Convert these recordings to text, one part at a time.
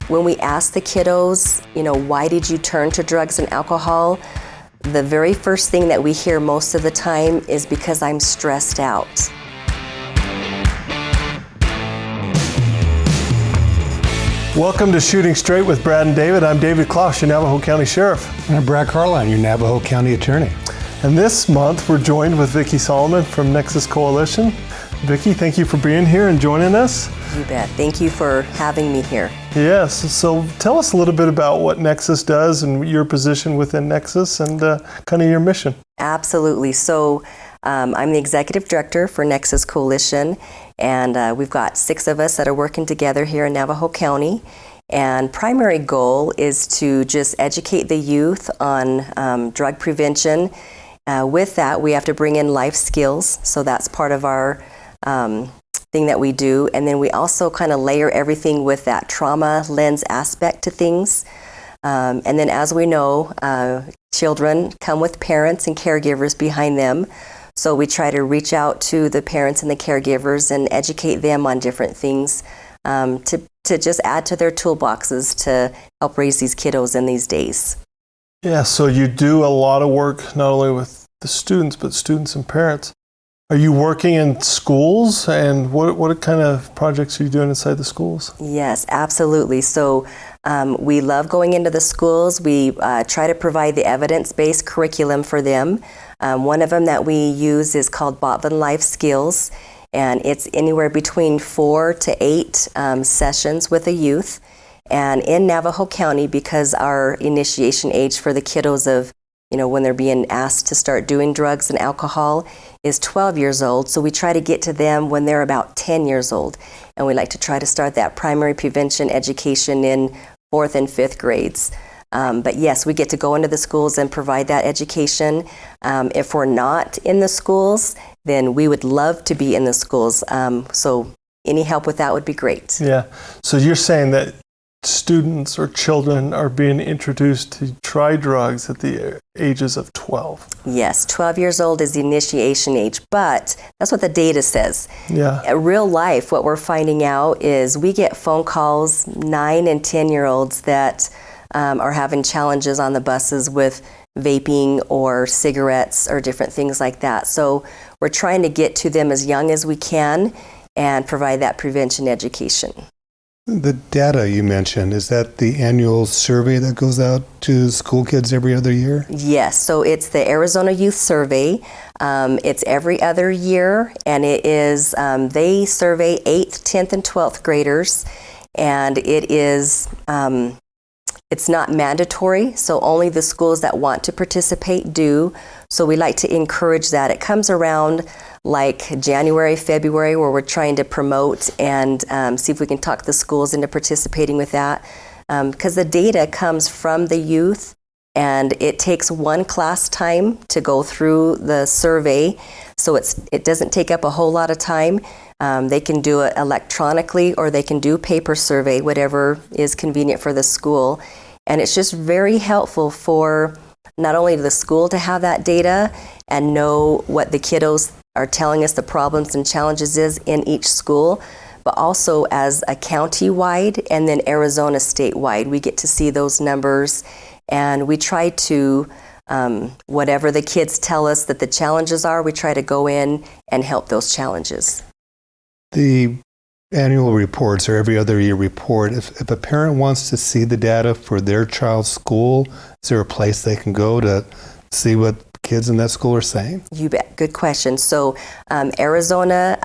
When we ask the kiddos, why did you turn to drugs and alcohol? The very first thing that we hear most of the time is because I'm stressed out. Welcome to Shooting Straight with Brad and David. I'm David Klaus, your Navajo County Sheriff. And I'm Brad Carline, your Navajo County Attorney. And this month we're joined with Vicky Solomon from Nexus Coalition. Vicky, thank you for being here and joining us. You bet. Thank you for having me here. Yes, so tell us a little bit about what Nexus does and your position within Nexus and kind of your mission. Absolutely. So I'm the Executive Director for Nexus Coalition, and we've got 6 of us that are working together here in Navajo County. And primary goal is to just educate the youth on drug prevention. With that, we have to bring in life skills, so that's part of our thing that we do. And then we also kind of layer everything with that trauma lens aspect to things. And then as we know, children come with parents and caregivers behind them. So we try to reach out to the parents and the caregivers and educate them on different things to just add to their toolboxes to help raise these kiddos in these days. Yeah, so you do a lot of work not only with the students, but students and parents. Are you working in schools, and what kind of projects are you doing inside the schools? Yes, absolutely. So we love going into the schools. We try to provide the evidence-based curriculum for them. One of them that we use is called Botvan Life Skills, and it's anywhere between 4 to 8 sessions with a youth. And in Navajo County, because our initiation age for the kiddos of when they're being asked to start doing drugs and alcohol is 12 years old. So we try to get to them when they're about 10 years old. And we like to try to start that primary prevention education in 4th and 5th grades. But yes, we get to go into the schools and provide that education. If we're not in the schools, then we would love to be in the schools. So any help with that would be great. Yeah. So you're saying that students or children are being introduced to try drugs at the ages of 12. Yes, 12 years old is the initiation age, but that's what the data says. Yeah. In real life, what we're finding out is we get phone calls, 9 and 10-year-olds that are having challenges on the buses with vaping or cigarettes or different things like that. So we're trying to get to them as young as we can and provide that prevention education. The data you mentioned, is that the annual survey that goes out to school kids every other year? Yes, so it's the Arizona Youth Survey. It's every other year, and it is, they survey 8th, 10th, and 12th graders, and it is, it's not mandatory, so only the schools that want to participate do. So we like to encourage that. It comes around like January, February, where we're trying to promote and see if we can talk the schools into participating with that. Because the data comes from the youth, and it takes one class time to go through the survey. So it doesn't take up a whole lot of time. They can do it electronically or they can do paper survey, whatever is convenient for the school. And it's just very helpful for not only the school to have that data and know what the kiddos are telling us the problems and challenges is in each school, but also as a county-wide and then Arizona statewide. We get to see those numbers, and we try to, whatever the kids tell us that the challenges are, we try to go in and help those challenges. The annual reports or every other year report, if a parent wants to see the data for their child's school, is there a place they can go to see what kids in that school are saying? You bet. Good question. So Arizona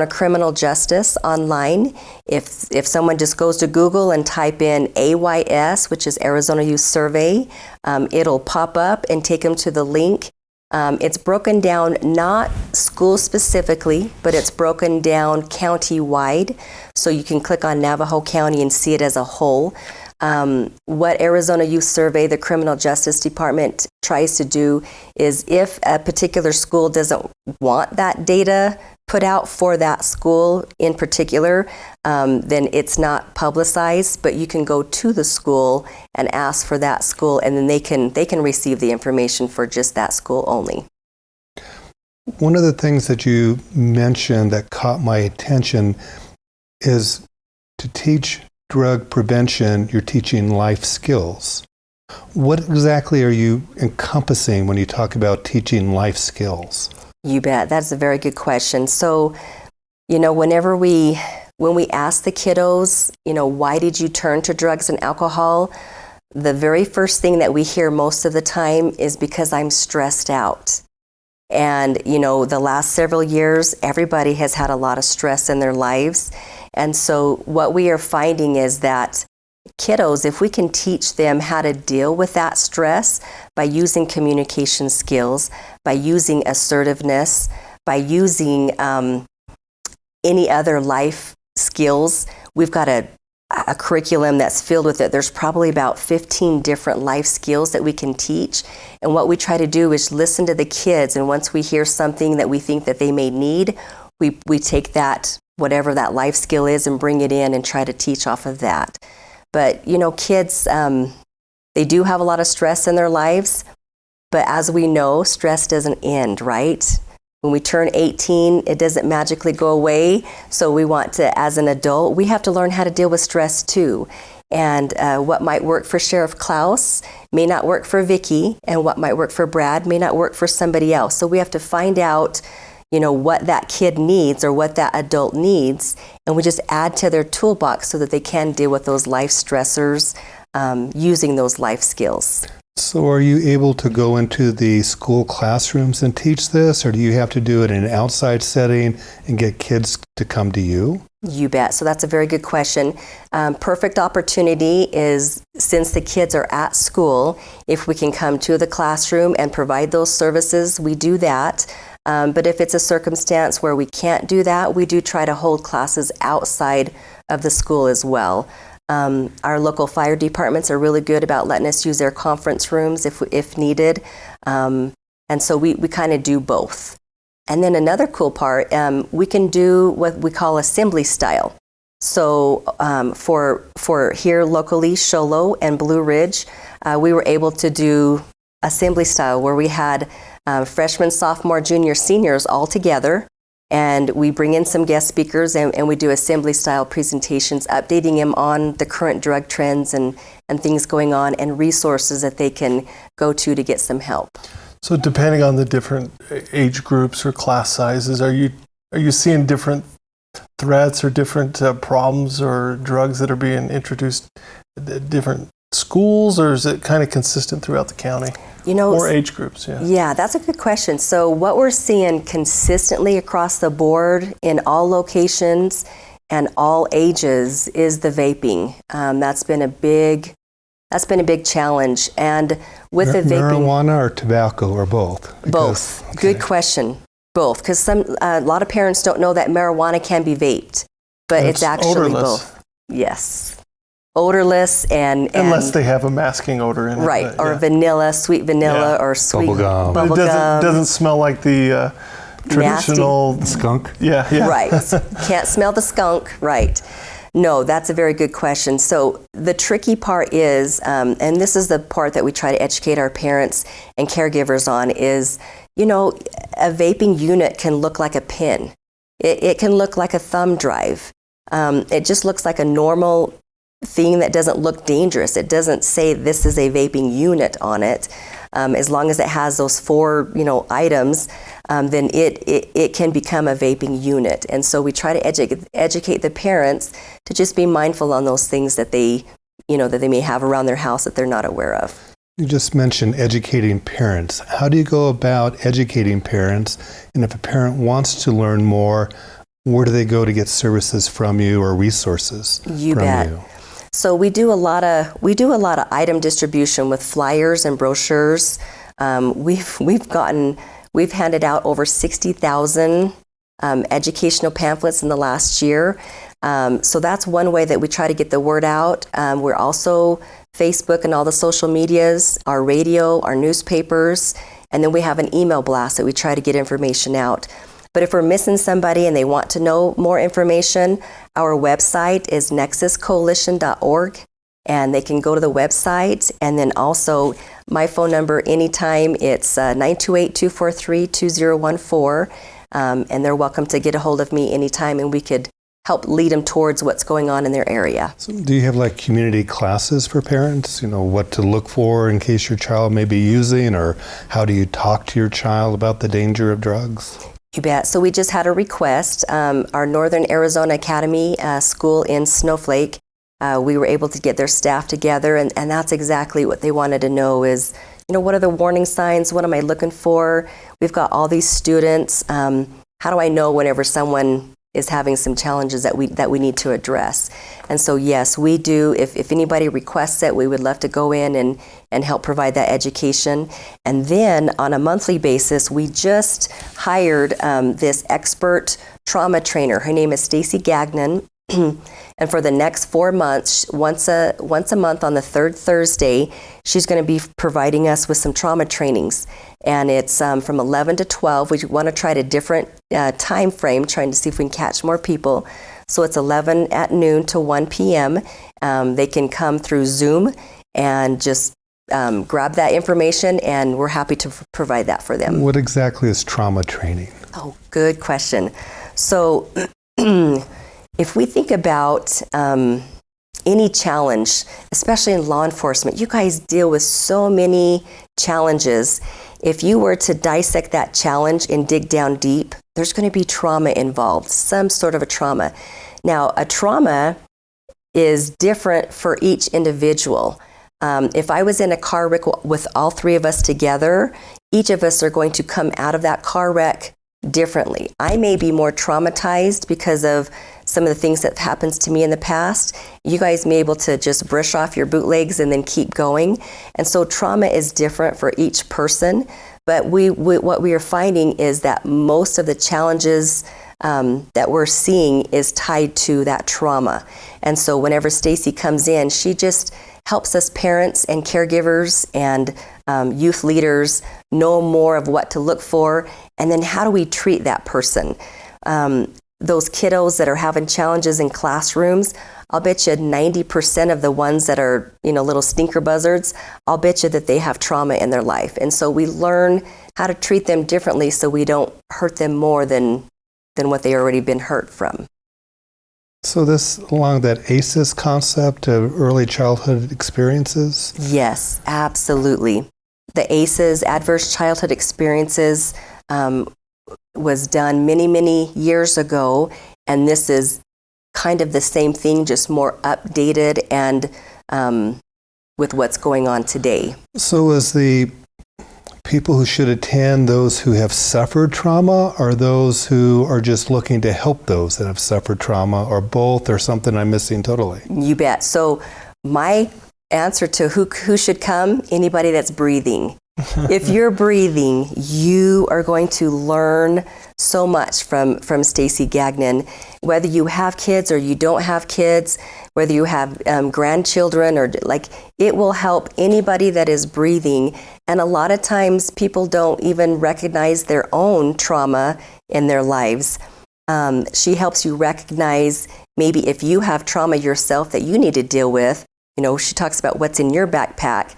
Criminal Justice online, if someone just goes to Google and type in AYS, which is Arizona Youth Survey, it'll pop up and take them to the link. It's broken down not school specifically, but it's broken down county-wide, so you can click on Navajo County and see it as a whole. What Arizona Youth Survey, the Criminal Justice Department, tries to do is if a particular school doesn't want that data put out for that school in particular, then it's not publicized, but you can go to the school and ask for that school, and then they can receive the information for just that school only. One of the things that you mentioned that caught my attention is to teach drug prevention, you're teaching life skills. What exactly are you encompassing when you talk about teaching life skills? You bet. That's a very good question. So, when we ask the kiddos, why did you turn to drugs and alcohol? The very first thing that we hear most of the time is because I'm stressed out. And, the last several years, everybody has had a lot of stress in their lives. And so what we are finding is that kiddos, if we can teach them how to deal with that stress by using communication skills, by using assertiveness, by using any other life skills, we've got a curriculum that's filled with it. There's probably about 15 different life skills that we can teach. And what we try to do is listen to the kids. And once we hear something that we think that they may need, we take that, whatever that life skill is, and bring it in and try to teach off of that. But, kids, they do have a lot of stress in their lives. But as we know, stress doesn't end, right? When we turn 18, it doesn't magically go away. So we want to, as an adult, we have to learn how to deal with stress too. And what might work for Sheriff Klaus may not work for Vicky, and what might work for Brad may not work for somebody else. So we have to find out, what that kid needs or what that adult needs, and we just add to their toolbox so that they can deal with those life stressors using those life skills. So are you able to go into the school classrooms and teach this, or do you have to do it in an outside setting and get kids to come to you? You bet. So that's a very good question. Perfect opportunity is, since the kids are at school, if we can come to the classroom and provide those services, we do that. But if it's a circumstance where we can't do that, we do try to hold classes outside of the school as well. Our local fire departments are really good about letting us use their conference rooms if needed. And so we kind of do both. And then another cool part, we can do what we call assembly style. So for here locally, Show Low and Blue Ridge, we were able to do assembly style where we had freshmen, sophomore, junior, seniors all together. And we bring in some guest speakers and we do assembly style presentations, updating them on the current drug trends and things going on and resources that they can go to get some help. So depending on the different age groups or class sizes, are you seeing different threats or different problems or drugs that are being introduced at different schools, or is it kind of consistent throughout the county? Or age groups, yeah. Yeah, that's a good question. So what we're seeing consistently across the board in all locations and all ages is the vaping. That's been a big challenge. And with the vaping, marijuana or tobacco or both? Both. Okay. Good question. Both, because a lot of parents don't know that marijuana can be vaped, but it's actually odorless. Both. Yes. Odorless and unless they have a masking odor in it. Right, or vanilla, sweet vanilla, or sweet bubblegum. But it doesn't smell like the traditional skunk. Yeah. Right. Can't smell the skunk. Right. No, that's a very good question. So the tricky part is, and this is the part that we try to educate our parents and caregivers on, is, a vaping unit can look like a pen. It can look like a thumb drive. It just looks like a normal thing that doesn't look dangerous. It doesn't say this is a vaping unit on it. As long as it has those 4, items, then it can become a vaping unit. And so we try to educate the parents to just be mindful on those things that they may have around their house that they're not aware of. You just mentioned educating parents. How do you go about educating parents? And if a parent wants to learn more, where do they go to get services from you or resources from you? So we do a lot of item distribution with flyers and brochures. We've handed out over 60,000 educational pamphlets in the last year. So that's one way that we try to get the word out. We're also Facebook and all the social medias, our radio, our newspapers, and then we have an email blast that we try to get information out. But if we're missing somebody and they want to know more information, our website is nexuscoalition.org, and they can go to the website. And then also my phone number anytime, it's 928-243-2014, and they're welcome to get a hold of me anytime, and we could help lead them towards what's going on in their area. So do you have like community classes for parents? You know, what to look for in case your child may be using, or how do you talk to your child about the danger of drugs? You bet. So we just had a request. Our Northern Arizona Academy school in Snowflake, we were able to get their staff together, and that's exactly what they wanted to know is, you know, what are the warning signs? What am I looking for? We've got all these students. How do I know whenever someone is having some challenges that we need to address? And so yes, we do. If anybody requests it, we would love to go in and help provide that education. And then on a monthly basis, we just hired this expert trauma trainer. Her name is Stacy Gagnon. And for the next 4 months, once a month on the third Thursday, she's going to be providing us with some trauma trainings. And it's from 11 to 12. We want to try a different time frame, trying to see if we can catch more people. So it's 11 at noon to 1 p.m. They can come through Zoom and just grab that information, and we're happy to provide that for them. What exactly is trauma training? Oh, good question. So if we think about any challenge, especially in law enforcement, you guys deal with so many challenges. If you were to dissect that challenge and dig down deep, there's going to be trauma involved, some sort of a trauma. Now, a trauma is different for each individual. If I was in a car wreck with all three of us together, each of us are going to come out of that car wreck differently. I may be more traumatized because of some of the things that happens to me in the past. You guys may be able to just brush off your bootlegs and then keep going. And so trauma is different for each person. But what we are finding is that most of the challenges that we're seeing is tied to that trauma. And so whenever Stacy comes in, she just helps us parents and caregivers and youth leaders know more of what to look for, and then how do we treat that person. Those kiddos that are having challenges in classrooms, I'll bet you 90% of the ones that are, little stinker buzzards, I'll bet you that they have trauma in their life. And so we learn how to treat them differently so we don't hurt them more than what they already been hurt from. So this along that ACEs concept of early childhood experiences? Yes, absolutely. The ACEs, Adverse Childhood Experiences, was done many, many years ago, and this is kind of the same thing, just more updated and with what's going on today. So is the people who should attend those who have suffered trauma, or those who are just looking to help those that have suffered trauma, or both, or something I'm missing totally? You bet. So my answer to who should come, anybody that's breathing. If you're breathing, you are going to learn so much from Stacy Gagnon. Whether you have kids or you don't have kids, whether you have grandchildren, or it will help anybody that is breathing. And a lot of times people don't even recognize their own trauma in their lives. She helps you recognize maybe if you have trauma yourself that you need to deal with. She talks about what's in your backpack.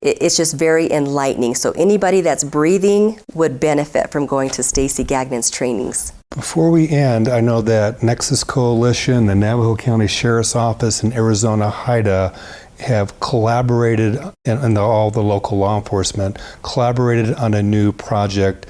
It's just very enlightening. So anybody that's breathing would benefit from going to Stacy Gagnon's trainings. Before we end, I know that Nexus Coalition, the Navajo County Sheriff's Office, and Arizona HIDA have collaborated, and all the local law enforcement collaborated on a new project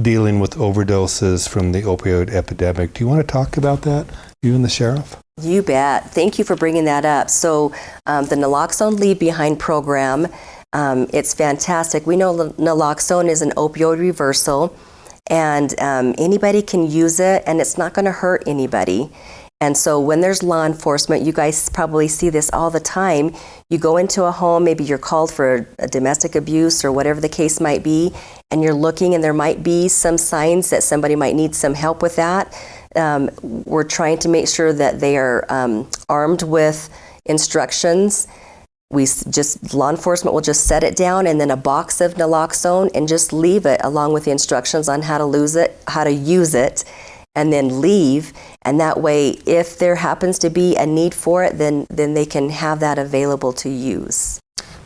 dealing with overdoses from the opioid epidemic. Do you want to talk about that, you and the sheriff? You bet. Thank you for bringing that up. So the Naloxone Leave Behind program, it's fantastic. We know naloxone is an opioid reversal, and anybody can use it, and it's not going to hurt anybody. And so when there's law enforcement, you guys probably see this all the time. You go into a home, maybe you're called for a domestic abuse or whatever the case might be, and you're looking, and there might be some signs that somebody might need some help with that. We're trying to make sure that they are armed with instructions. Law enforcement will just set it down, and then a box of naloxone, and just leave it along with the instructions on how to use it, and then leave. And that way, if there happens to be a need for it, then they can have that available to use.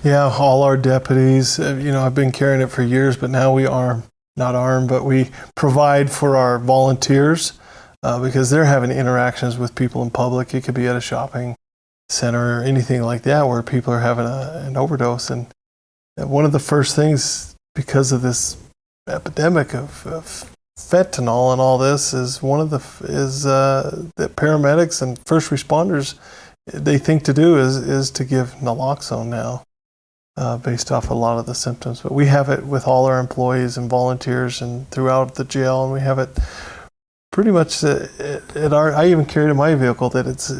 Yeah, all our deputies, I've been carrying it for years, but now we are not armed, but we provide for our volunteers because they're having interactions with people in public. It could be at a shopping center or anything like that where people are having an overdose. And one of the first things, because of this epidemic of fentanyl and all this, is that paramedics and first responders, they think to do is to give naloxone now, based off a lot of the symptoms. But we have it with all our employees and volunteers and throughout the jail, and we have it pretty much at our. I even carry it in my vehicle that it's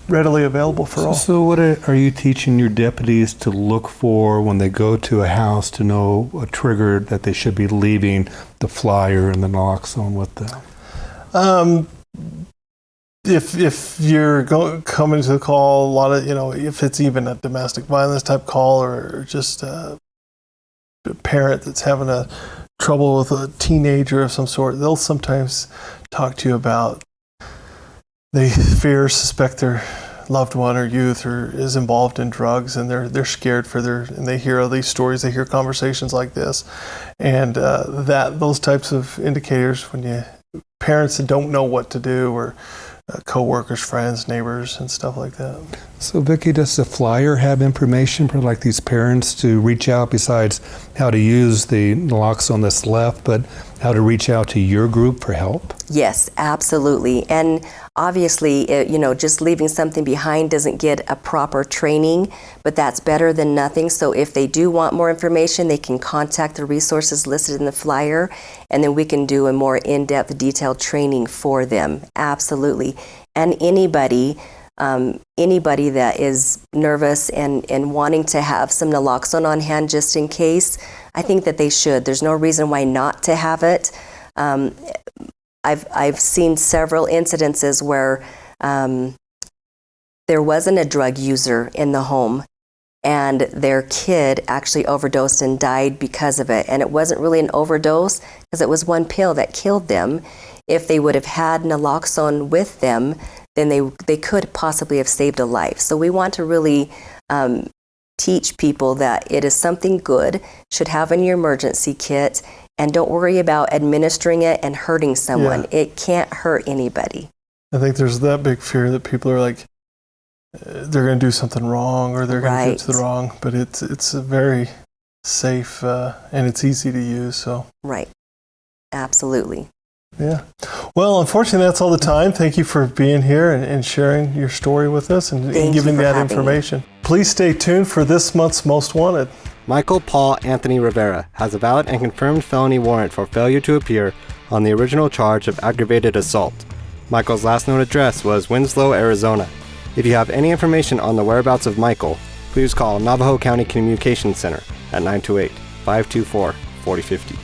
readily available for all. So what are you teaching your deputies to look for when they go to a house to know a trigger that they should be leaving the flyer and the naloxone with them? If you're coming to the call, a lot of, if it's even a domestic violence type call or just a parent that's having trouble with a teenager of some sort, they'll sometimes talk to you about they suspect their loved one or youth or is involved in drugs, and they're scared and they hear all these stories, they hear conversations like this, and those types of indicators when parents that don't know what to do, or co-workers, friends, neighbors, and stuff like that. So Vicky, does the flyer have information for like these parents to reach out, besides how to use the naloxone that's left, but how to reach out to your group for help? Yes, absolutely. And obviously, just leaving something behind doesn't get a proper training, but that's better than nothing. So if they do want more information, they can contact the resources listed in the flyer, and then we can do a more in-depth, detailed training for them. Absolutely. And anybody that is nervous and wanting to have some naloxone on hand just in case, I think that they should. There's no reason why not to have it. I've seen several incidences where there wasn't a drug user in the home, and their kid actually overdosed and died because of it. And it wasn't really an overdose because it was one pill that killed them. If they would have had naloxone with them, then they could possibly have saved a life. So we want to really teach people that it is something good, should have in your emergency kit, and don't worry about administering it and hurting someone. Yeah. It can't hurt anybody. I think there's that big fear that people are like, they're going to do something wrong, or they're going to do something wrong, but it's a very safe and it's easy to use. So Right. Absolutely. yeah. Well, unfortunately, that's all the time. Thank you for being here and sharing your story with us and giving that information. Please stay tuned for this month's Most Wanted. Michael Paul Anthony Rivera has a valid and confirmed felony warrant for failure to appear on the original charge of aggravated assault. Michael's last known address was Winslow, Arizona. If you have any information on the whereabouts of Michael, please call Navajo County Communications Center at 928-524-4050.